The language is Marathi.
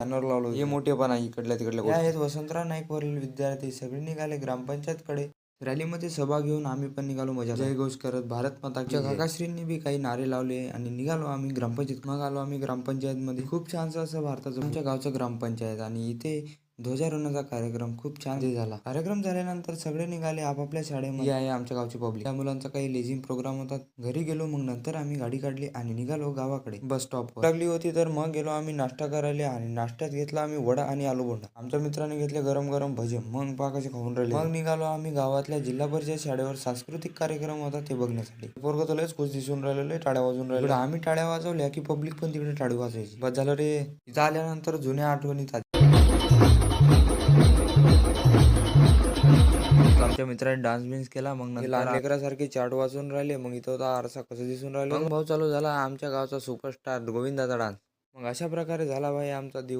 बॅनर लावलो, हे मोठेपणा इकडल्या तिकडल्या गोष्टी आहेत. वसंतराव नाईक वरील विद्यार्थी सगळे निघाले ग्रामपंचायतकडे. रॅलीमध्ये सभा घेऊन आम्ही पण निघालो मजा जयघोष करत भारत माता की जय. काकाश्रींनी बी काही नारे लावले आणि निघालो आम्ही ग्रामपंचायत. मग आलो आम्ही ग्रामपंचायतमध्ये. खूप छानसं असं भारताचं आमच्या गावचं ग्रामपंचायत आणि इथे ध्वजारोहणाचा कार्यक्रम खूप छान झाला. कार्यक्रम झाल्यानंतर सगळे निघाले आपापल्या शाळेमध्ये. ही आहे आमच्या गावची पब्लिक. त्या मुलांचा काही लेझिम प्रोग्राम होता. घरी गेलो मग नंतर आम्ही गाडी काढली आणि निघालो गावाकडे. बस स्टॉपवर लागली होती तर मग गेलो आम्ही नाश्ता करायला आणि नाश्त्यात घेतला आम्ही वडा आणि आलू बोंडा. आमच्या मित्राने घेतले गरम गरम भजे. मग पहा कसे खाऊन राहिले. मग निघालो आम्ही गावातल्या जिल्हा परिषद शाळेवर सांस्कृतिक कार्यक्रम होता ते बघण्यासाठी. पोरगं तर लयच खुश दिसून राहिलेलं, टाळ्या वाजून राहिले. आम्ही टाळ्या वाजवल्या की पब्लिक पण तिकडे टाळी वाजवायची. बस झालं रे. इथं आल्यानंतर जुन्या आठवणी आमच्या मित्राने डान्स बिन्स केला. मग लहान लेकरासारखे चाट वाजून राहिले. मग इथं होता आरसा कसं दिसून राहिलं. मग भाऊ चालू झाला आमच्या गावचा सुपरस्टार गोविंदाचा डान्स. मग अशा प्रकारे झाला भाई आमचा दिवस.